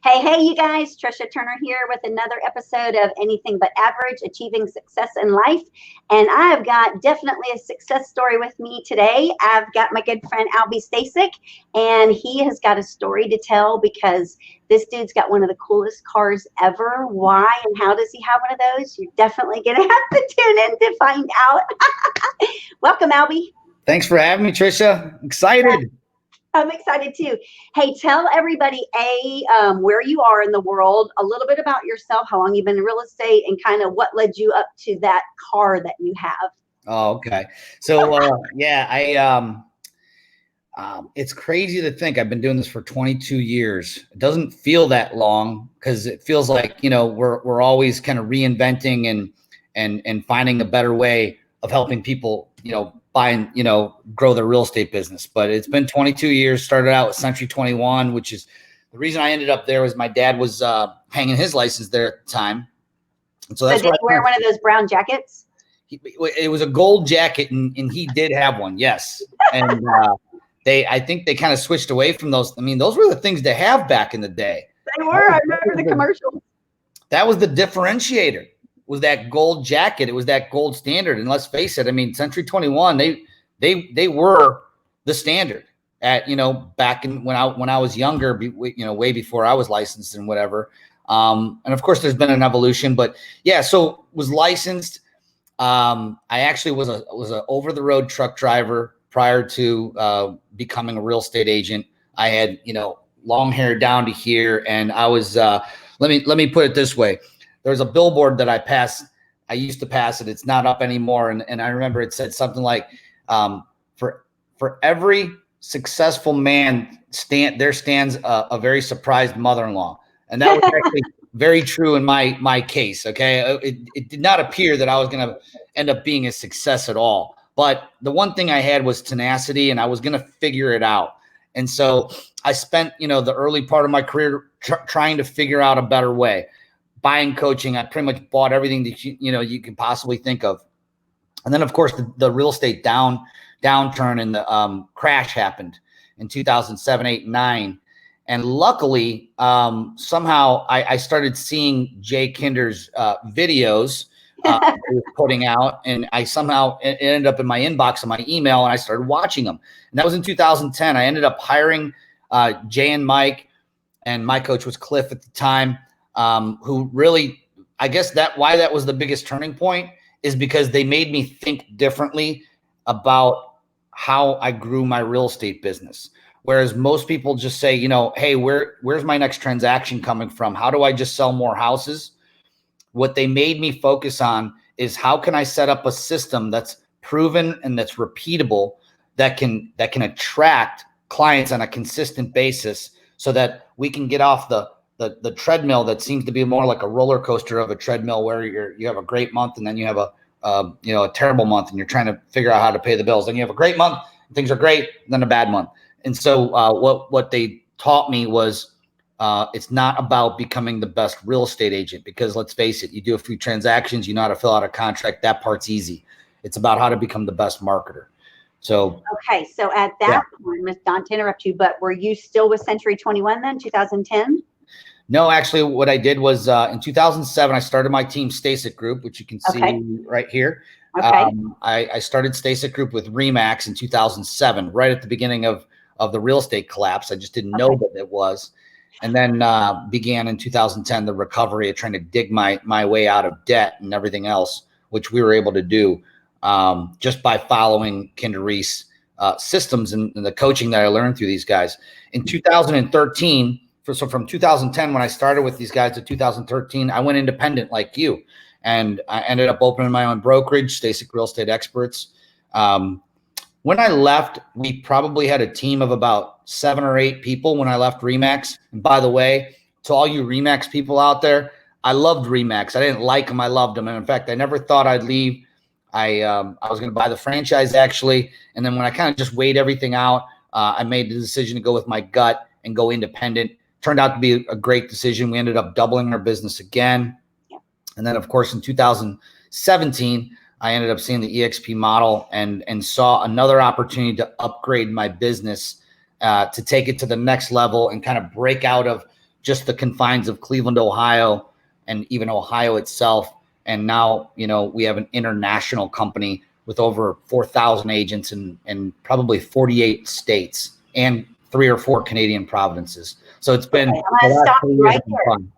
Hey, you guys, Tricia Turner here with another episode of Anything But Average, Achieving Success in Life. And I've got definitely a success story with me today. I've got my good friend Albie Stasek, and he has got a story to tell because this dude's got one of the coolest cars ever. Why and how does he have one of those? You're definitely going to have to tune in to find out. Welcome, Albie. Thanks for having me, Tricia. Excited. I'm excited too. Hey, tell everybody where you are in the world, a little bit about yourself, how long you've been in real estate, and kind of what led you up to that car that you have. Oh, okay. So it's crazy to think I've been doing this for 22 years. It doesn't feel that long because it feels like we're always kind of reinventing and finding a better way of helping people buy and grow their real estate business. But it's been 22 years. Started out with Century 21, which is the reason I ended up there. Was my dad was hanging his license there at the time, and so that's did he wear one of those brown jackets? It was a gold jacket, and he did have one, yes. And I think they kind of switched away from those. I mean, those were the things to have back in the day. They were. I remember the commercials. That was the differentiator. Was that gold jacket. It was that gold standard. And let's face it, I mean, Century 21, they were the standard at, back in when I was younger, way before I was licensed and whatever. And of course there's been an evolution, but yeah, so was licensed. I actually was a over the road truck driver prior to becoming a real estate agent. I had, long hair down to here. And I was, let me put it this way. There's a billboard that I used to pass it. It's not up anymore. And I remember it said something like, for every successful man there stands a very surprised mother-in-law. And that was actually very true in my case. Okay. It did not appear that I was going to end up being a success at all. But the one thing I had was tenacity, and I was going to figure it out. And so I spent, the early part of my career trying to figure out a better way. Buying coaching, I pretty much bought everything that you can possibly think of. And then, of course, the real estate downturn and the crash happened in 2007, 8, 9. And luckily, somehow I started seeing Jay Kinder's videos he was putting out, and I somehow it ended up in my inbox on my email, and I started watching them. And that was in 2010. I ended up hiring Jay and Mike, and my coach was Cliff at the time. Who really, I guess why that was the biggest turning point is because they made me think differently about how I grew my real estate business. Whereas most people just say, hey, where's my next transaction coming from? How do I just sell more houses? What they made me focus on is how can I set up a system that's proven and that's repeatable, that can attract clients on a consistent basis so that we can get off the treadmill that seems to be more like a roller coaster of a treadmill where you have a great month and then you have a terrible month and you're trying to figure out how to pay the bills. Then you have a great month and things are great, and then a bad month. And so what they taught me was it's not about becoming the best real estate agent, because let's face it, you do a few transactions, you know how to fill out a contract. That part's easy. It's about how to become the best marketer. So okay, so at that point, Ms. Don, to interrupt you, but were you still with Century 21 then, 2010? No, actually, what I did was in 2007, I started my team Stasek Group, which you can see right here. Okay. I started Stasek Group with RE/MAX in 2007, right at the beginning of the real estate collapse. I just didn't know that it was. And then began in 2010 the recovery of trying to dig my way out of debt and everything else, which we were able to do just by following Kinder Reese systems and the coaching that I learned through these guys. In 2013, so from 2010, when I started with these guys to 2013, I went independent like you. And I ended up opening my own brokerage, Stasek Real Estate Experts. When I left, we probably had a team of about 7 or 8 people when I left RE/MAX. And by the way, to all you RE/MAX people out there, I loved RE/MAX. I didn't like them. I loved them. And in fact, I never thought I'd leave. I was going to buy the franchise actually. And then when I kind of just weighed everything out, I made the decision to go with my gut and go independent. Turned out to be a great decision. We ended up doubling our business again. And then, of course, in 2017, I ended up seeing the EXP model and saw another opportunity to upgrade my business, to take it to the next level and kind of break out of just the confines of Cleveland, Ohio, and even Ohio itself. And now, we have an international company with over 4,000 agents in probably 48 states and 3 or 4 Canadian provinces. So it's been I'm going to stop you right there. fun.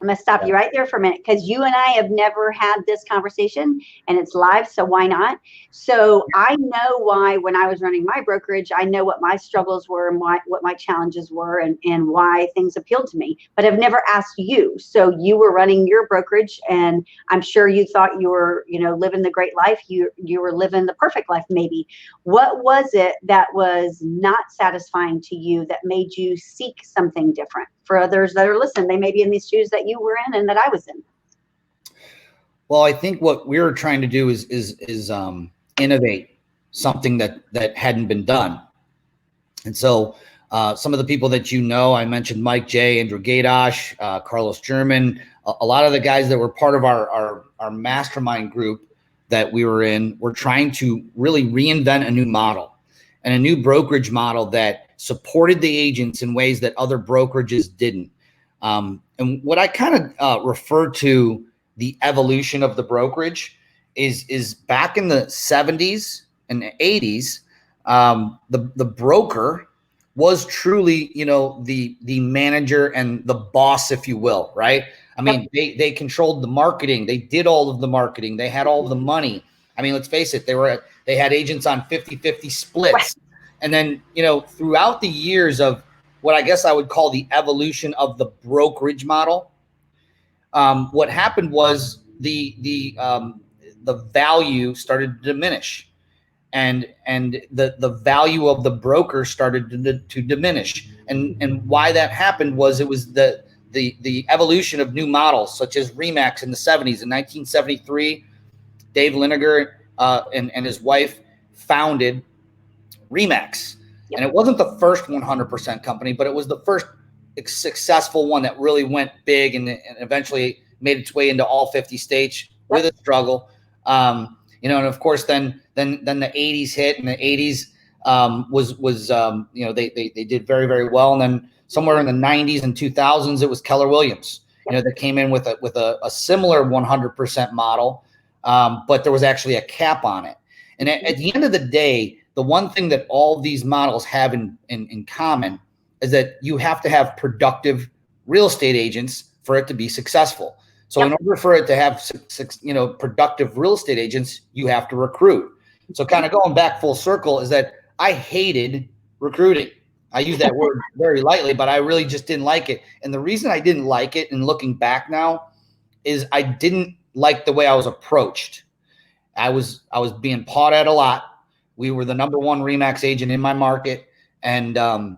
I'm going to stop you right there for a minute, because you and I have never had this conversation, and it's live, so why not? So I know why, when I was running my brokerage, I know what my struggles were and what my challenges were, and why things appealed to me, but I've never asked you. So you were running your brokerage, and I'm sure you thought you were, living the great life. You were living the perfect life, maybe. What was it that was not satisfying to you that made you seek something different? For others that are listening, they may be in these shoes that you were in and that I was in. Well, I think what we were trying to do is innovate something that hadn't been done. And so some of the people that I mentioned Mike J, Andrew Gaydosh, Carlos German, a lot of the guys that were part of our mastermind group that we were in, were trying to really reinvent a new model and a new brokerage model that supported the agents in ways that other brokerages didn't. And what I kind of refer to the evolution of the brokerage is back in the 70s and 80s, the broker was truly, the manager and the boss, if you will, right? I mean, they controlled the marketing. They did all of the marketing. They had all of the money. I mean, let's face it, they had agents on 50-50 splits. Right. And then, throughout the years of what I guess I would call the evolution of the brokerage model, what happened was the value started to diminish, and the value of the broker started to diminish. And why that happened was it was the evolution of new models, such as RE/MAX in the 70s. In 1973, Dave Liniger and his wife founded RE/MAX. Yep. And it wasn't the first 100% company, but it was the first successful one that really went big and eventually made its way into all 50 states with a struggle. And of course, then the 80s hit, and the 80s they did very, very well. And then somewhere in the 90s and 2000s, it was Keller Williams, that came in with a similar 100% model, but there was actually a cap on it. And at the end of the day, the one thing that all these models have in common is that you have to have productive real estate agents for it to be successful. So in order for it to have, productive real estate agents, you have to recruit. So kind of going back full circle is that I hated recruiting. I use that word very lightly, but I really just didn't like it. And the reason I didn't like it, and looking back now, is I didn't like the way I was approached. I was being pawed at a lot. We were the number one RE/MAX agent in my market. And I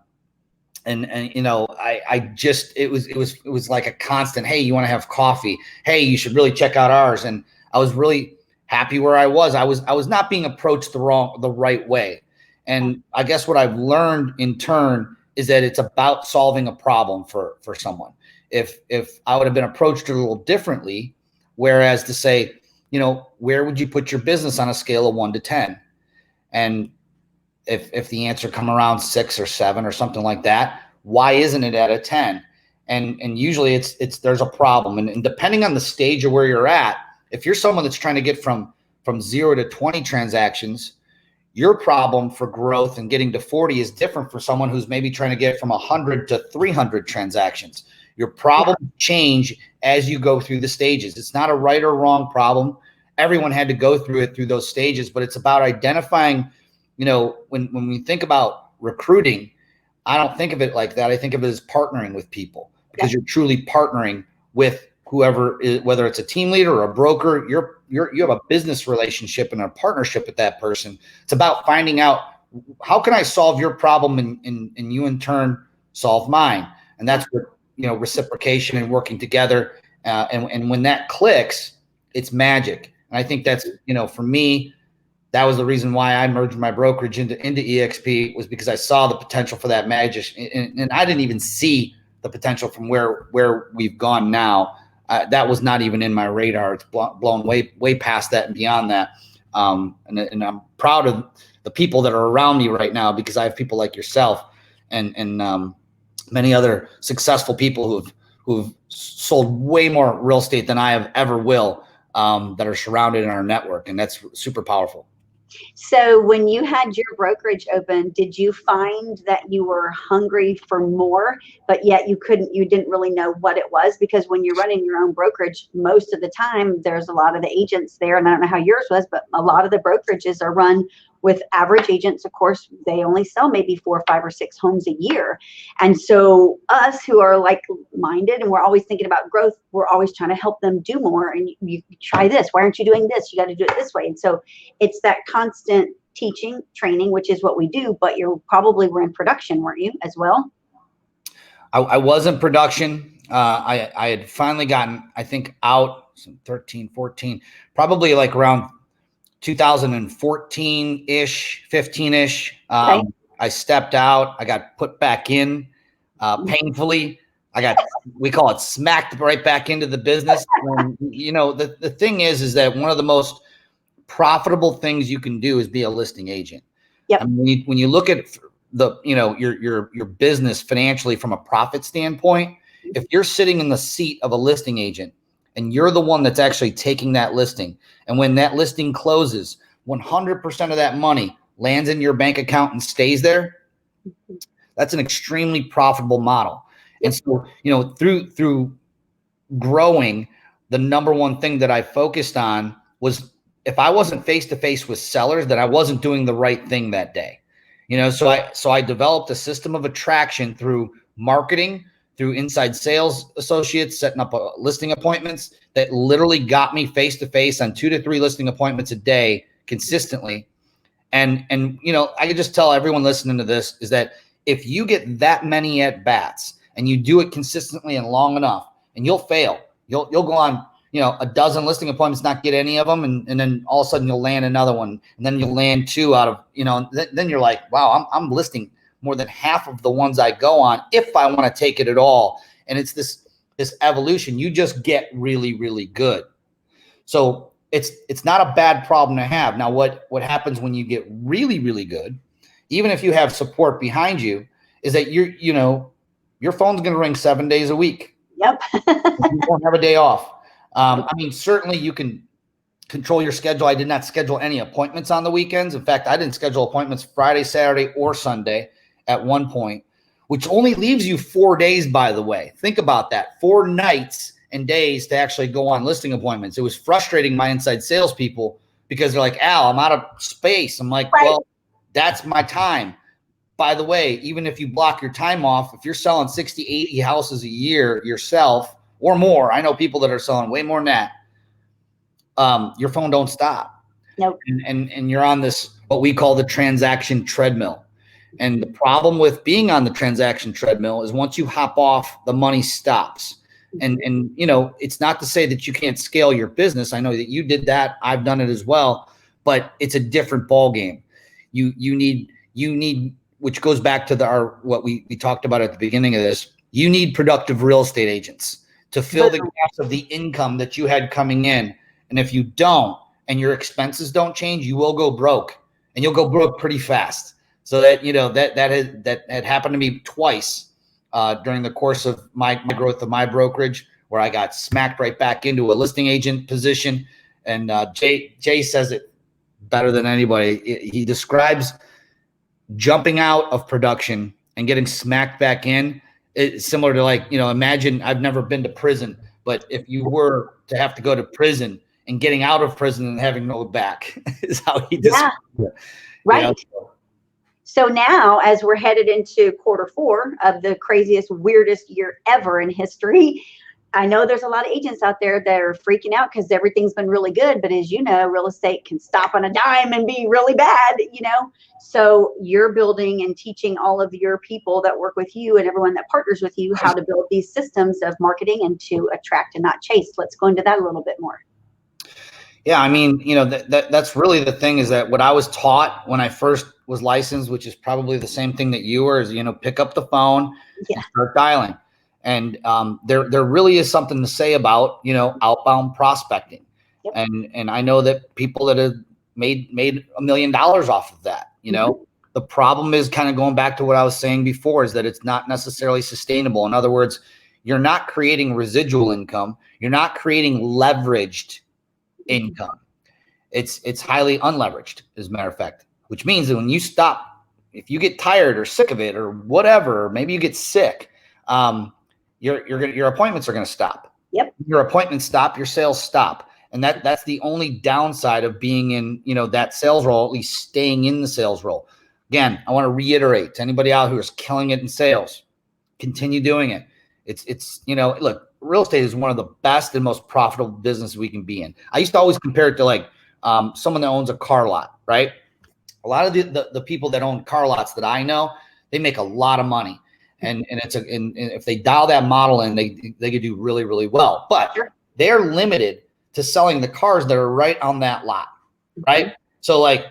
just, it was like a constant, hey, you want to have coffee? Hey, you should really check out ours. And I was really happy where I was. I was not being approached the right way. And I guess what I've learned in turn is that it's about solving a problem for someone. If I would have been approached a little differently, whereas to say, where would you put your business on a scale of 1 to 10? And if the answer come around 6 or 7 or something like that, why isn't it at a 10? And usually it's there's a problem. And depending on the stage of where you're at, if you're someone that's trying to get from 0 to 20 transactions, your problem for growth and getting to 40 is different for someone who's maybe trying to get from 100 to 300 transactions. Your problem change as you go through the stages. It's not a right or wrong problem. Everyone had to go through it through those stages, but it's about identifying, when we think about recruiting, I don't think of it like that. I think of it as partnering with people, because you're truly partnering with whoever is, whether it's a team leader or a broker, you have a business relationship and a partnership with that person. It's about finding out, how can I solve your problem and you in turn solve mine? And that's what, reciprocation and working together. And when that clicks, it's magic. And I think that's, for me, that was the reason why I merged my brokerage into EXP, was because I saw the potential for that magic. And I didn't even see the potential from where we've gone now. That was not even in my radar. It's blown way past that and beyond that. And I'm proud of the people that are around me right now, because I have people like yourself and many other successful people who've sold way more real estate than I have ever will, that are surrounded in our network. And that's super powerful. So when you had your brokerage open, did you find that you were hungry for more, but yet you didn't really know what it was? Because when you're running your own brokerage, most of the time there's a lot of the agents there, and I don't know how yours was, but a lot of the brokerages are run with average agents. Of course, they only sell maybe 4, 5, or 6 homes a year. And so us who are like-minded and we're always thinking about growth, we're always trying to help them do more. And you try this. Why aren't you doing this? You got to do it this way. And so it's that constant teaching, training, which is what we do, but you probably were in production, weren't you, as well? I was in production. I had finally gotten, I think, out some 13, 14, probably like around 2014-ish, 15-ish. Okay. I stepped out. I got put back in painfully. We call it smacked right back into the business. And, the thing is that one of the most profitable things you can do is be a listing agent. Yep. I mean, when you look at your business financially from a profit standpoint, if you're sitting in the seat of a listing agent and you're the one that's actually taking that listing, and when that listing closes, 100% of that money lands in your bank account and stays there, that's an extremely profitable model. And so, through growing, the number one thing that I focused on was, if I wasn't face-to-face with sellers, then I wasn't doing the right thing that day. So I developed a system of attraction through marketing, through inside sales associates, setting up listing appointments that literally got me face-to-face on 2 to 3 listing appointments a day consistently. And I can just tell everyone listening to this is that if you get that many at bats and you do it consistently and long enough, and you'll fail, you'll go on, a dozen listing appointments, not get any of them. And then all of a sudden you'll land another one, and then you'll land 2 out of, then you're like, wow, I'm listing more than half of the ones I go on if I want to take it at all. And it's this evolution. You just get really, really good. So it's not a bad problem to have. Now, what happens when you get really, really good, even if you have support behind you, is that your phone's going to ring 7 days a week. Yep. You won't have a day off. Certainly you can control your schedule. I did not schedule any appointments on the weekends. In fact, I didn't schedule appointments Friday, Saturday, or Sunday at one point, which only leaves you 4 days, by the way. Think about that. 4 nights and days to actually go on listing appointments. It was frustrating my inside salespeople because they're like, Al, I'm out of space. I'm like, right. Well, that's my time. By the way, even if you block your time off, if you're selling 60, 80 houses a year yourself or more, I know people that are selling way more than that, your phone don't stop. Nope. And you're on this, what we call the transaction treadmill. And the problem with being on the transaction treadmill is once you hop off, the money stops. And it's not to say that you can't scale your business. I know that you did that. I've done it as well, but it's a different ball game. You need, which goes back to what we talked about at the beginning of this. You need productive real estate agents to fill the gaps of the income that you had coming in. And if you don't, and your expenses don't change, you will go broke, and you'll go broke pretty fast. So that, that had happened to me twice during the course of my growth of my brokerage, where I got smacked right back into a listing agent position. And Jay says it better than anybody. He describes jumping out of production and getting smacked back in. It's similar to imagine, I've never been to prison, but if you were to have to go to prison and getting out of prison and having no back is how he describes it. Right. So now, as we're headed into Q4 of the craziest, weirdest year ever in history, I know there's a lot of agents out there that are freaking out because everything's been really good. But as you know, real estate can stop on a dime and be really bad, So you're building and teaching all of your people that work with you and everyone that partners with you how to build these systems of marketing and to attract and not chase. Let's go into that a little bit more. Yeah, I mean, that's really the thing, is that what I was taught when I first was licensed, which is probably the same thing that you were, is, pick up the phone and start dialing. And there really is something to say about, outbound prospecting. Yep. And I know that people that have made $1 million off of that, The problem is kind of going back to what I was saying before, is that it's not necessarily sustainable. In other words, you're not creating residual income. You're not creating leveraged income. It's highly unleveraged, as a matter of fact, which means that when you stop, if you get tired or sick of it or whatever, maybe you get sick, your appointments are going to stop. Yep. Your appointments stop, your sales stop. And that's the only downside of being in, that sales role, at least staying in the sales role. Again, I want to reiterate to anybody out who is killing it in sales, continue doing it. It's look, real estate is one of the best and most profitable businesses we can be in. I used to always compare it to like someone that owns a car lot, right? A lot of the people that own car lots that I know, they make a lot of money. And if they dial that model in, they could do really, really well. But they're limited to selling the cars that are right on that lot, right? So like,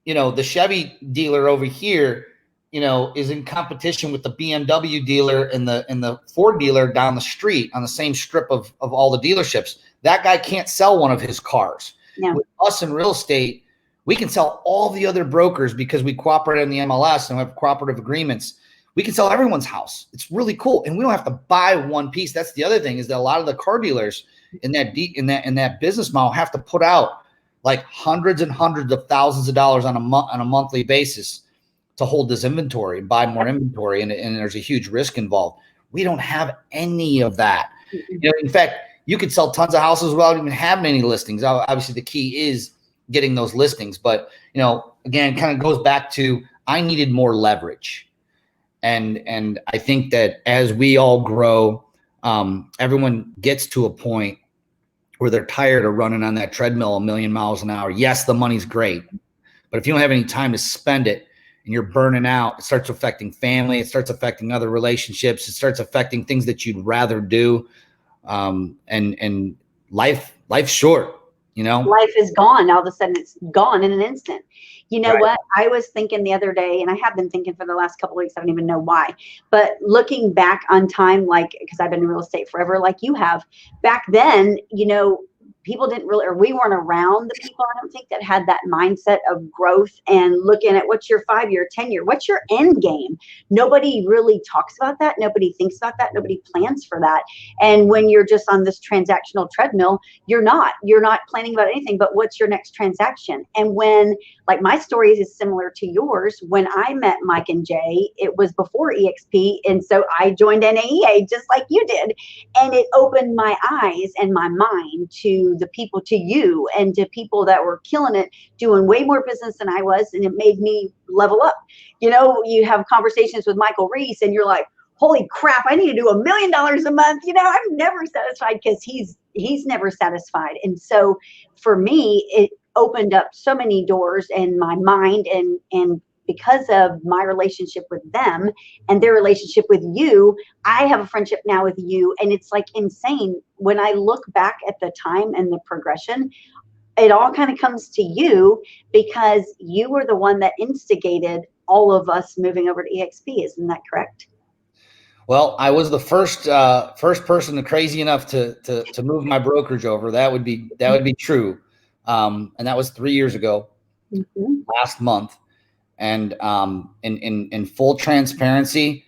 the Chevy dealer over here, is in competition with the BMW dealer and the Ford dealer down the street on the same strip of all the dealerships. That guy can't sell one of his cars. Yeah. With us in real estate, we can sell all the other brokers because we cooperate in the MLS and we have cooperative agreements. We can sell everyone's house. It's really cool. And we don't have to buy one piece. That's the other thing, is that a lot of the car dealers in that business model have to put out like hundreds and hundreds of thousands of dollars on a monthly basis to hold this inventory and buy more inventory. And there's a huge risk involved. We don't have any of that. In fact, you could sell tons of houses without even having any listings. Obviously the key is getting those listings, but again, it kind of goes back to, I needed more leverage. And I think that as we all grow, everyone gets to a point where they're tired of running on that treadmill a million miles an hour. Yes, the money's great, but if you don't have any time to spend it and you're burning out, it starts affecting family. It starts affecting other relationships. It starts affecting things that you'd rather do. And life's short, Life is gone. All of a sudden it's gone in an instant. You know what? I was thinking the other day, and I have been thinking for the last couple of weeks, I don't even know why, but looking back on time, like, because I've been in real estate forever, like you have, back then, people didn't really, or we weren't around the people, I don't think, that had that mindset of growth and looking at what's your 5-year, 10-year, what's your end game. Nobody really talks about that. Nobody thinks about that. Nobody plans for that. And when you're just on this transactional treadmill, you're not planning about anything but what's your next transaction. And when, like, my story is similar to yours, when I met Mike and Jay, it was before EXP. And so I joined NAEA just like you did. And it opened my eyes and my mind to the people, to you, and to people that were killing it, doing way more business than I was. And it made me level up. You have conversations with Michael Reese and you're like, holy crap, I need to do $1 million a month. I'm never satisfied, because he's never satisfied. And so for me, it opened up so many doors in my mind, and because of my relationship with them and their relationship with you, I have a friendship now with you. And it's like insane. When I look back at the time and the progression, it all kind of comes to you, because you were the one that instigated all of us moving over to EXP. Isn't that correct? Well, I was the first person crazy enough to move my brokerage over. That would be true. And that was 3 years ago, last month. And in full transparency,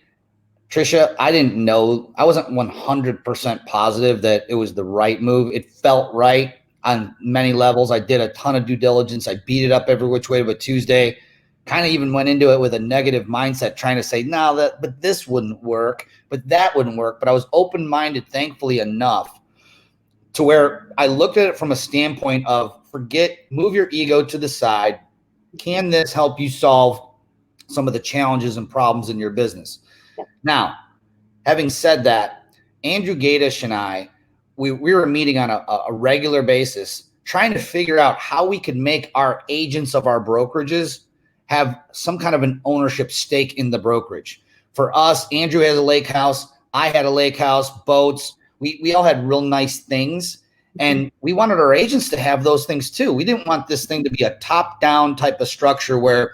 Tricia, I didn't know, I wasn't 100% positive that it was the right move. It felt right on many levels. I did a ton of due diligence. I beat it up every which way but Tuesday. Kind of even went into it with a negative mindset, trying to say, no, but this wouldn't work, but that wouldn't work. But I was open-minded, thankfully enough, to where I looked at it from a standpoint of move your ego to the side. Can this help you solve some of the challenges and problems in your business? Now, having said that, Andrew Gadish and I, we were meeting on a regular basis, trying to figure out how we could make our agents of our brokerages have some kind of an ownership stake in the brokerage. For us, Andrew has a lake house. I had a lake house, boats. We all had real nice things. And we wanted our agents to have those things too. We didn't want this thing to be a top-down type of structure where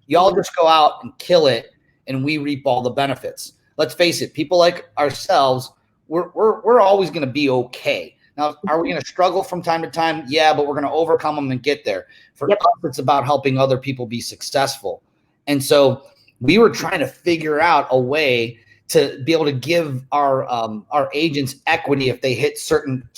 y'all just go out and kill it and we reap all the benefits. Let's face it, people like ourselves, we're always going to be okay. Now, are we going to struggle from time to time? Yeah, but we're going to overcome them and get there. For us, it's about helping other people be successful. And so we were trying to figure out a way to be able to give our agents equity if they hit certain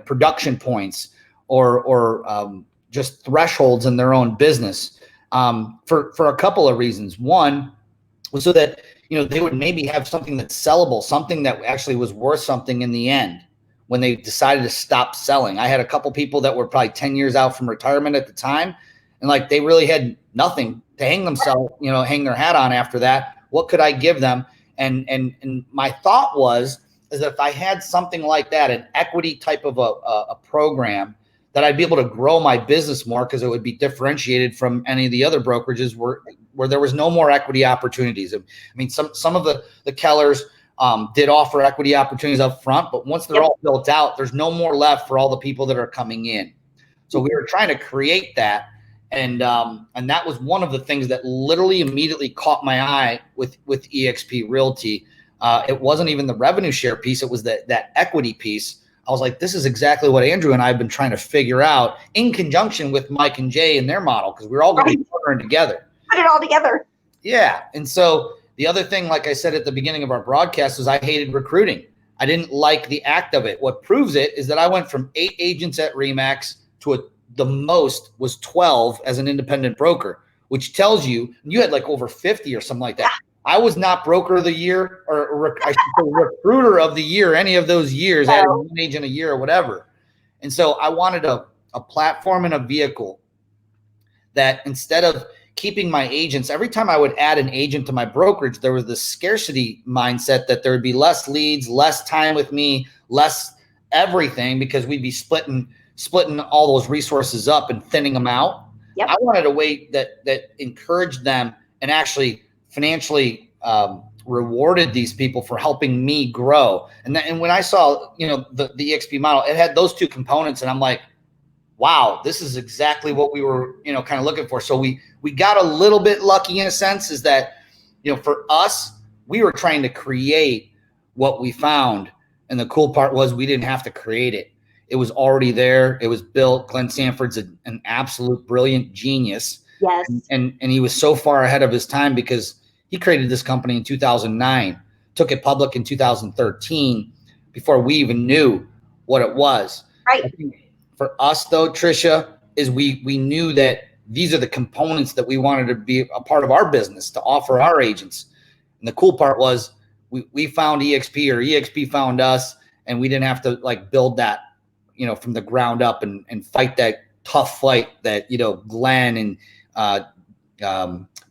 production points or just thresholds in their own business, for a couple of reasons. One was so that they would maybe have something that's sellable, something that actually was worth something in the end when they decided to stop selling. I had a couple people that were probably 10 years out from retirement at the time, and like they really had nothing to hang themselves, hang their hat on after that. What could I give them? And my thought is that if I had something like that, an equity type of a program, that I'd be able to grow my business more, because it would be differentiated from any of the other brokerages where there was no more equity opportunities. I mean, some of the Kellers did offer equity opportunities up front, but once they're all built out, there's no more left for all the people that are coming in. So we were trying to create that. And that was one of the things that literally immediately caught my eye with eXp Realty. It wasn't even the revenue share piece. It was that equity piece. I was like, this is exactly what Andrew and I have been trying to figure out in conjunction with Mike and Jay and their model, because we're all going to be partnering together. Put it all together. Yeah. And so the other thing, like I said at the beginning of our broadcast, was I hated recruiting. I didn't like the act of it. What proves it is that I went from 8 agents at RE/MAX to the most was 12 as an independent broker, which tells you had like over 50 or something like that. I was not broker of the year or I should say recruiter of the year, any of those years. I had one agent a year or whatever. And so I wanted a platform and a vehicle that, instead of keeping my agents, every time I would add an agent to my brokerage, there was this scarcity mindset that there would be less leads, less time with me, less everything, because we'd be splitting all those resources up and thinning them out. Yep. I wanted a way that encouraged them and actually financially rewarded these people for helping me grow. And when I saw, the eXp model, it had those two components, and I'm like, wow, this is exactly what we were, kind of looking for. So we got a little bit lucky in a sense, is that, for us, we were trying to create what we found. And the cool part was we didn't have to create it. It was already there. It was built. Glenn Sanford's an absolute brilliant genius. Yes. And he was so far ahead of his time, because he created this company in 2009, took it public in 2013, before we even knew what it was. Right. I think for us, though, Tricia, is we knew that these are the components that we wanted to be a part of our business, to offer our agents. And the cool part was we found eXp, or eXp found us, and we didn't have to build that, from the ground up and fight that tough fight that, Glenn and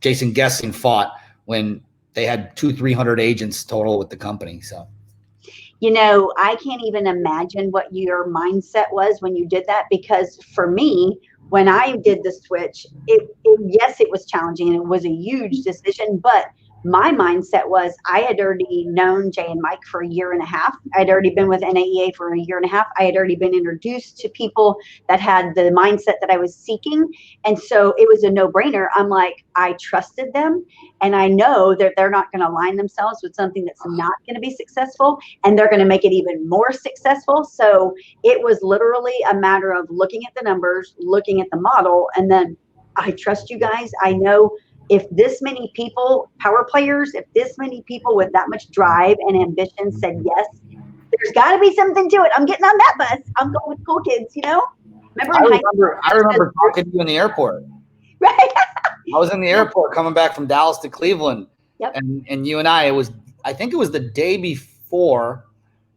Jason Gessing fought when they had 200-300 agents total with the company. So, I can't even imagine what your mindset was when you did that, because for me, when I did the switch, yes, it was challenging and it was a huge decision, but my mindset was I had already known Jay and Mike for a year and a half. I'd already been with NAEA for a year and a half. I had already been introduced to people that had the mindset that I was seeking. And so it was a no-brainer. I'm like, I trusted them, and I know that they're not going to align themselves with something that's not going to be successful, and they're going to make it even more successful. So it was literally a matter of looking at the numbers, looking at the model, and then I trust you guys. I know if this many people, power players, if this many people with that much drive and ambition said yes, there's got to be something to it. I'm getting on that bus. I'm going with cool kids, I remember talking to you in the airport. Right. I was in the airport coming back from Dallas to Cleveland. Yep. And you and I think it was the day before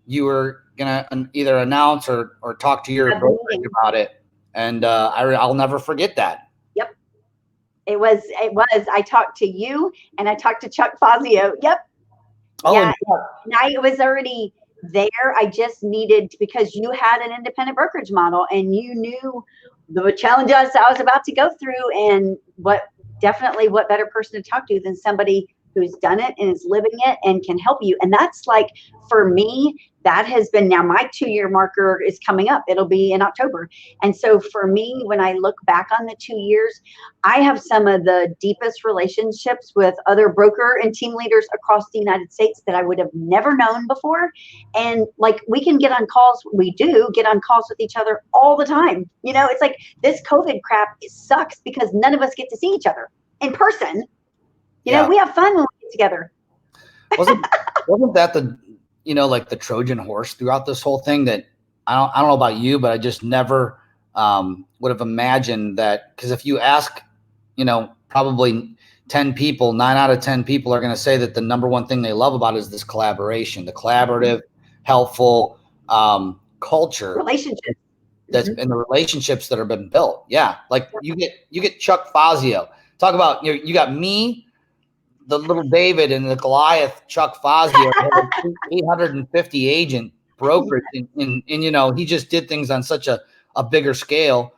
you were going to either announce or talk to your brokerage about it. And I'll never forget that. It was. I talked to you and I talked to Chuck Fazio. Yep. Oh, yeah. And I was already there. I just needed, because you had an independent brokerage model and you knew the challenges I was about to go through, and what better person to talk to than somebody who's done it and is living it and can help you. And that's for me, that has been, now my 2-year marker is coming up. It'll be in October. And so for me, when I look back on the 2 years, I have some of the deepest relationships with other broker and team leaders across the United States that I would have never known before. And we can get on calls. We do get on calls with each other all the time. It's like this COVID crap, it sucks because none of us get to see each other. in person. You know, we have fun when we get together. Wasn't that the, you know, like the Trojan horse throughout this whole thing? That I don't know about you, but I just never would have imagined that. Because if you ask, you know, probably 10 people, 9 out of 10 people are going to say that the number one thing they love about it is this collaboration, the collaborative, helpful culture, relationships, that's in the relationships that have been built. Yeah, like you get Chuck Fazio. Talk about, you got me, the little David, and the Goliath Chuck Fazio, 850 agent brokerage, and you know, he just did things on such a bigger scale,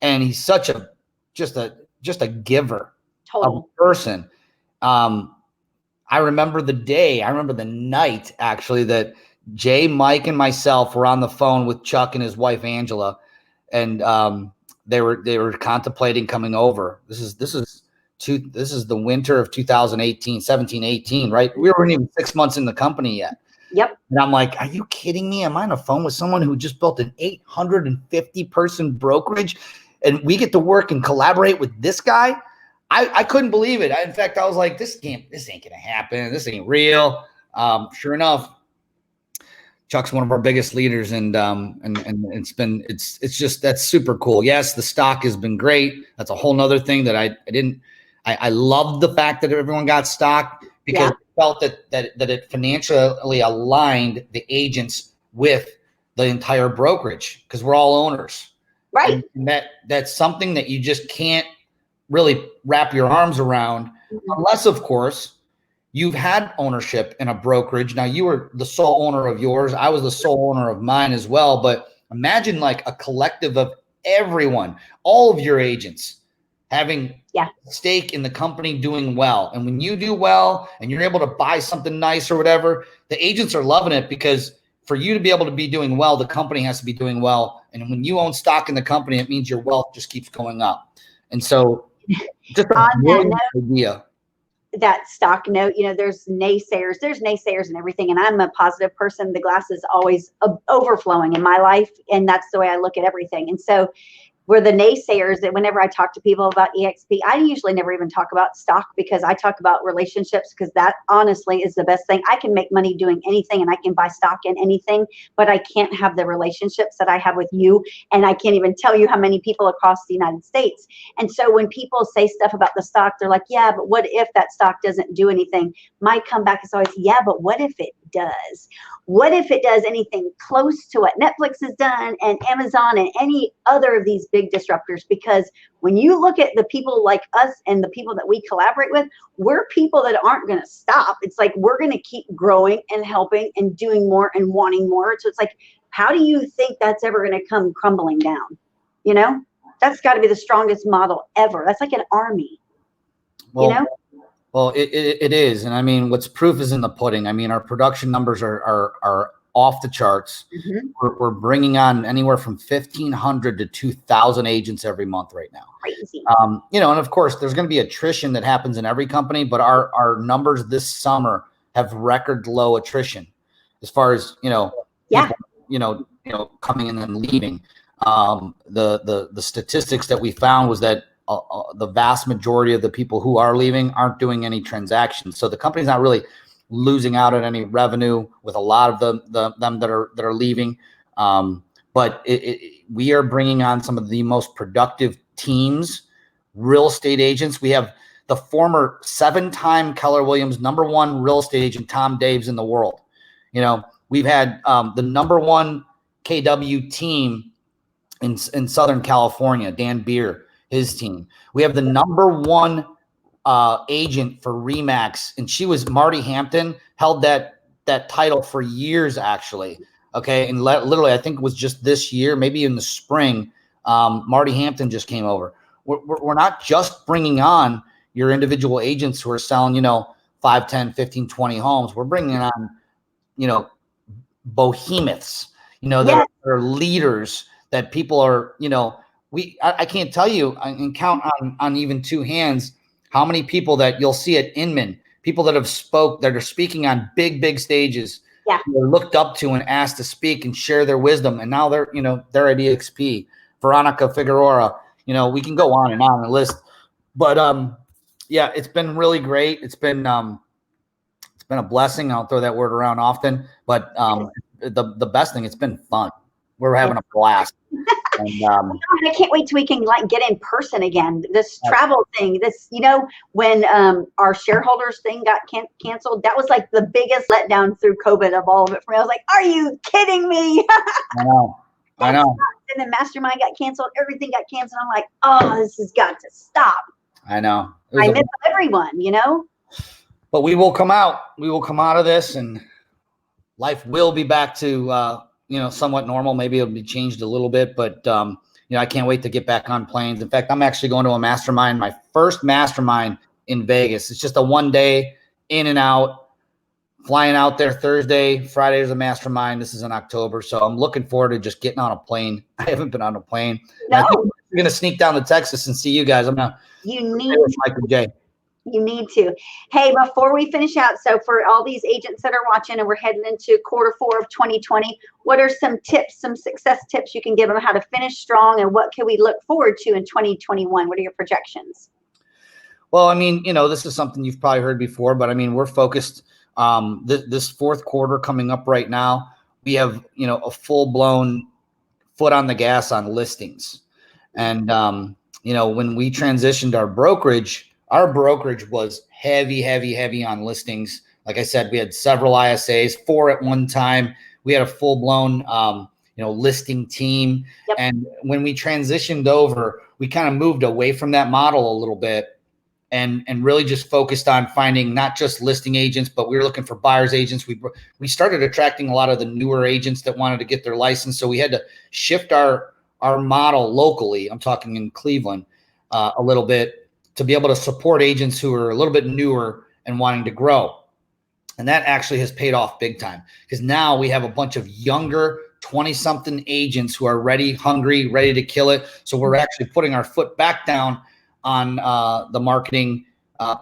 and he's such a just a giver of a person. I remember the night actually that Jay, Mike, and myself were on the phone with Chuck and his wife Angela, and they were contemplating coming over. This is the winter of 2018, 17, 18, right? We weren't even 6 months in the company yet. Yep. And I'm like, are you kidding me? Am I on the phone with someone who just built an 850 person brokerage, and we get to work and collaborate with this guy? I couldn't believe it. In fact, I was like, this ain't gonna happen. This ain't real. Sure enough, Chuck's one of our biggest leaders, and it's just, that's super cool. Yes, the stock has been great. That's a whole nother thing that I loved the fact that everyone got stock, because I felt that it financially aligned the agents with the entire brokerage, because we're all owners. Right. And that's something that you just can't really wrap your arms around, unless, of course, you've had ownership in a brokerage. Now, you were the sole owner of yours. I was the sole owner of mine as well. But imagine like a collective of everyone, all of your agents having stake in the company doing well. And when you do well and you're able to buy something nice or whatever, the agents are loving it, because for you to be able to be doing well, the company has to be doing well. And when you own stock in the company, it means your wealth just keeps going up. And so just a brilliant idea. That stock note, you know, there's naysayers and everything. And I'm a positive person. The glass is always overflowing in my life. And that's the way I look at everything. And so were the naysayers that whenever I talk to people about EXP, I usually never even talk about stock, because I talk about relationships, because that honestly is the best thing. I can make money doing anything, and I can buy stock in anything, but I can't have the relationships that I have with you. And I can't even tell you how many people across the United States. And so when people say stuff about the stock, they're like, yeah, but what if that stock doesn't do anything? My comeback is always, yeah, but what if it does? What if it does anything close to what Netflix has done, and Amazon, and any other of these big disruptors? Because when you look at the people like us and the people that we collaborate with, we're people that aren't going to stop. It's like we're going to keep growing and helping and doing more and wanting more. So it's like, how do you think that's ever going to come crumbling down? You know, that's got to be the strongest model ever. That's like an army. Well, you know? Well, it is. And I mean, what's proof is in the pudding. I mean, our production numbers are off the charts. We're bringing on anywhere from 1,500 to 2,000 agents every month right now. Crazy. You know, and of course, there's going to be attrition that happens in every company, but our numbers this summer have record low attrition as far as, you know, people, you know, coming in and leaving. The statistics that we found was that the vast majority of the people who are leaving aren't doing any transactions. So the company's not really losing out on any revenue with a lot of them that are leaving. But we are bringing on some of the most productive teams, real estate agents. We have the former 7-time Keller Williams #1 real estate agent, Tom Daves, in the world. You know, we've had the #1 KW team in Southern California, Dan Beer, his team. We have the #1 agent for Remax, and she was Marty Hampton, held that title for years, actually. Okay, and literally, I think it was just this year, maybe in the spring, Marty Hampton just came over. We're not just bringing on your individual agents who are selling, you know, 5, 10, 15, 20 homes. We're bringing on, you know, behemoths, you know, that are leaders, that people are, you know, I can't tell you, I can count on even 2 hands how many people that you'll see at Inman, people that are speaking on big stages, who are looked up to and asked to speak and share their wisdom. And now they're at EXP. Veronica Figueroa, you know, we can go on and on the list. But Yeah, it's been really great. It's been a blessing. I'll throw that word around often, but the best thing, it's been fun. We're having a blast. And I can't wait till we can like get in person again. This travel thing, when our shareholders thing got canceled, that was like the biggest letdown through COVID of all of it for me. I was like, are you kidding me? I know. And then Mastermind got canceled. Everything got canceled. I'm like, oh, this has got to stop. I know. I miss everyone, But we will come out. We will come out of this, and life will be back to somewhat normal. Maybe it'll be changed a little bit, but I can't wait to get back on planes. In fact, I'm actually going to a mastermind, my first mastermind in Vegas. It's just a 1 day in and out, flying out there Thursday. Friday is a mastermind. This is in October, so I'm looking forward to just getting on a plane. I haven't been on a plane. No. I think we're going to sneak down to Texas and see you guys. You need to. Hey, before we finish out, so for all these agents that are watching, and we're heading into Q4 of 2020, what are some tips, some success tips you can give them how to finish strong, and what can we look forward to in 2021? What are your projections? Well, this is something you've probably heard before, but we're focused. This fourth quarter coming up right now, we have, a full-blown foot on the gas on listings. And, when we transitioned our brokerage was heavy on listings. Like I said, we had several ISAs, 4 at one time. We had a full-blown, listing team. Yep. And when we transitioned over, we kind of moved away from that model a little bit and really just focused on finding not just listing agents, but we were looking for buyers agents. We started attracting a lot of the newer agents that wanted to get their license. So we had to shift our model locally. I'm talking in Cleveland a little bit, to be able to support agents who are a little bit newer and wanting to grow. And that actually has paid off big time, because now we have a bunch of younger 20-something agents who are ready, hungry, ready to kill it. So we're actually putting our foot back down on the marketing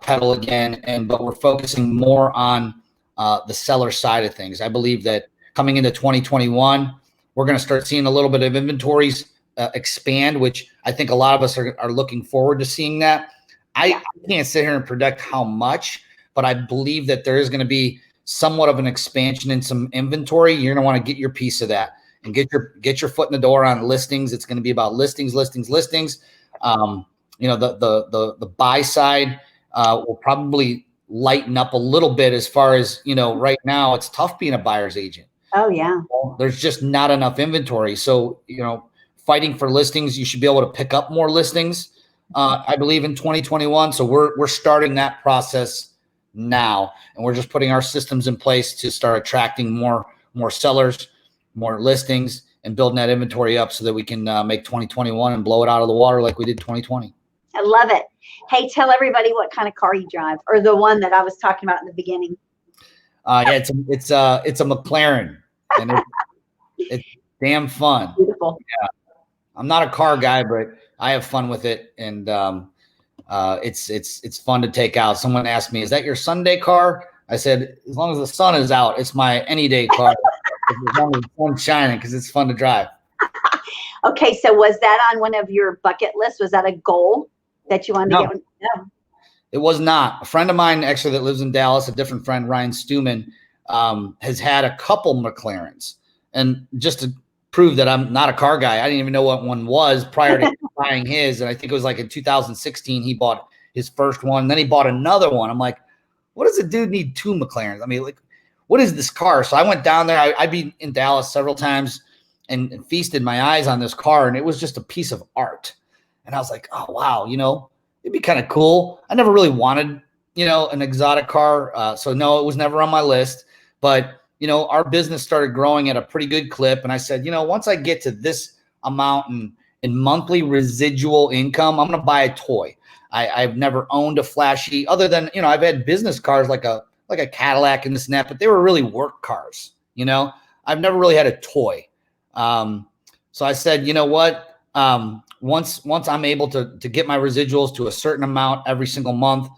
pedal again, but we're focusing more on the seller side of things. I believe that coming into 2021, we're going to start seeing a little bit of inventories expand, which I think a lot of us are looking forward to seeing that. I can't sit here and predict how much, but I believe that there is going to be somewhat of an expansion in some inventory. You're going to want to get your piece of that and get your foot in the door on listings. It's going to be about listings. The buy side will probably lighten up a little bit as far as, right now it's tough being a buyer's agent. Oh yeah. There's just not enough inventory. So, fighting for listings, you should be able to pick up more listings. I believe in 2021. So we're starting that process now, and we're just putting our systems in place to start attracting more sellers, more listings, and building that inventory up so that we can make 2021 and blow it out of the water like we did 2020. I love it. Hey, tell everybody what kind of car you drive, or the one that I was talking about in the beginning. It's a McLaren, and it's damn fun. Beautiful. Yeah. I'm not a car guy, but I have fun with it, and it's fun to take out. Someone asked me, "Is that your Sunday car?" I said, "As long as the sun is out, it's my any day car. As long as the sun's shining, because it's fun to drive." Okay, so was that on one of your bucket lists? Was that a goal that you wanted to get? No, it was not. A friend of mine, actually, that lives in Dallas, a different friend, Ryan Stuman, has had a couple McLarens, and just to prove that I'm not a car guy, I didn't even know what one was prior to buying his. And I think it was like in 2016, he bought his first one. Then he bought another one. I'm like, what does a dude need 2 McLarens? What is this car? So I went down there. I'd be in Dallas several times and feasted my eyes on this car. And it was just a piece of art. And I was like, oh, wow, it'd be kind of cool. I never really wanted, an exotic car. So no, it was never on my list. But our business started growing at a pretty good clip. And I said, once I get to this amount in monthly residual income, I'm going to buy a toy. I've never owned a flashy, other than, I've had business cars like a Cadillac and this and that, but they were really work cars. I've never really had a toy. So I said, what? Once I'm able to get my residuals to a certain amount every single month,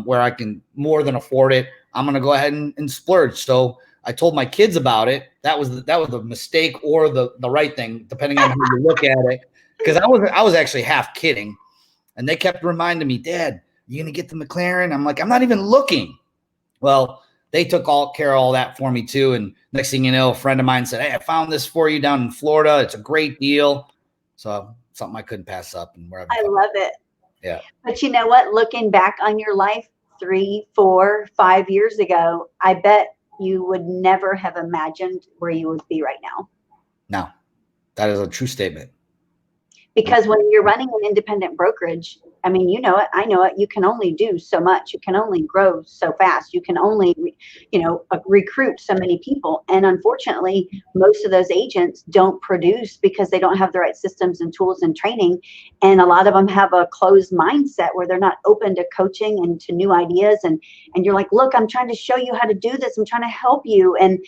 where I can more than afford it, I'm going to go ahead and splurge. So I told my kids about it. That was the mistake or the right thing, depending on how you look at it. Because I was actually half kidding, and they kept reminding me, "Dad, you going to get the McLaren? I'm like, I'm not even looking. Well, they took care of all that for me too. And next thing you know, a friend of mine said, hey, I found this for you down in Florida. It's a great deal. So something I couldn't pass up. And I love it. Yeah. But you know what? Looking back on your life 3, 4, 5 years ago, I bet you would never have imagined where you would be right now. No, that is a true statement. Because when you're running an independent brokerage, I mean, you know it, I know it, you can only do so much. You can only grow so fast. You can only, recruit so many people. And unfortunately, most of those agents don't produce because they don't have the right systems and tools and training. And a lot of them have a closed mindset where they're not open to coaching and to new ideas. And you're like, look, I'm trying to show you how to do this. I'm trying to help you. And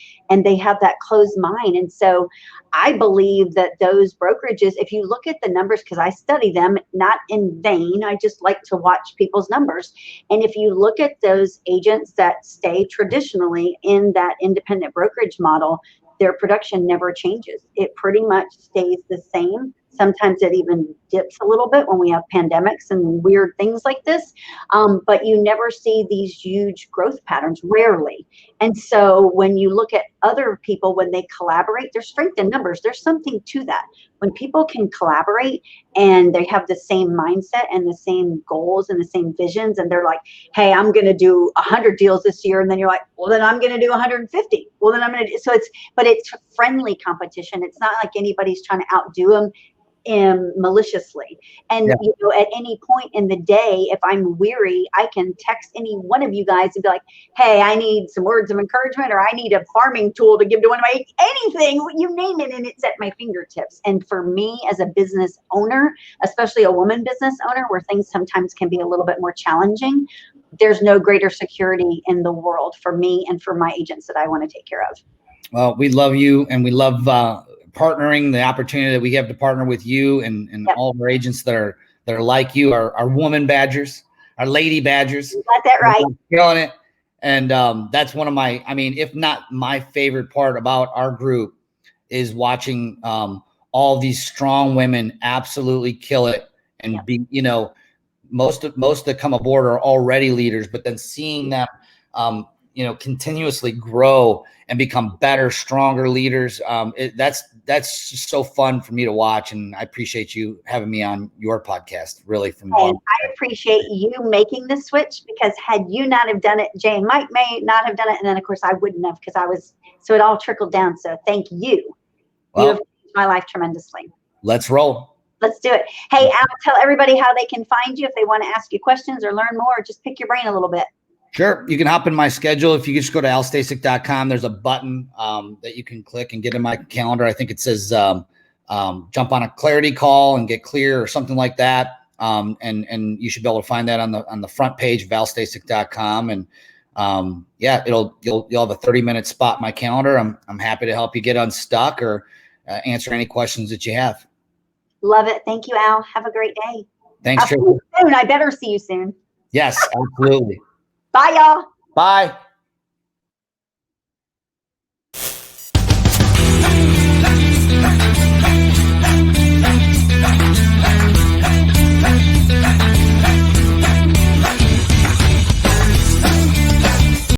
they have that closed mind. And so I believe that those brokerages, if you look at the numbers, because I study them, not in vain, I just like to watch people's numbers. And if you look at those agents that stay traditionally in that independent brokerage model, their production never changes. It pretty much stays the same. Sometimes it even dips a little bit when we have pandemics and weird things like this. But you never see these huge growth patterns, rarely. And so when you look at other people, when they collaborate, there's strength in numbers. There's something to that. When people can collaborate and they have the same mindset and the same goals and the same visions, and they're like, hey, I'm going to do 100 deals this year. And then you're like, well, then I'm going to do 150. Well, then I'm going to do, but it's friendly competition. It's not like anybody's trying to outdo them maliciously. And at any point in the day, if I'm weary, I can text any one of you guys and be like, hey, I need some words of encouragement, or I need a farming tool to give to one of my, anything, you name it, and it's at my fingertips. And for me as a business owner, especially a woman business owner, where things sometimes can be a little bit more challenging, there's no greater security in the world for me and for my agents that I want to take care of. Well, we love you, and we love partnering, the opportunity that we have to partner with you and all of our agents that are like you, our woman badgers, our lady badgers. You got that right. Killing it. And that's one of my, if not my favorite part about our group is watching all these strong women absolutely kill it and be, most that come aboard are already leaders, but then seeing them, continuously grow and become better, stronger leaders. That's just so fun for me to watch. And I appreciate you having me on your podcast, really. I appreciate you making the switch, because had you not have done it, Jay and Mike may not have done it. And then of course I wouldn't have, because so it all trickled down. So thank you. You have changed my life tremendously. Let's roll. Let's do it. Hey, Al, tell everybody how they can find you if they want to ask you questions or learn more, or just pick your brain a little bit. Sure. You can hop in my schedule. If you just go to alstasek.com, there's a button that you can click and get in my calendar. I think it says jump on a clarity call and get clear or something like that. And you should be able to find that on the front page of alstasek.com. And you'll have a 30-minute spot in my calendar. I'm happy to help you get unstuck or answer any questions that you have. Love it. Thank you, Al. Have a great day. Thanks, I'll see you soon. I better see you soon. Yes, absolutely. Bye, y'all. Bye.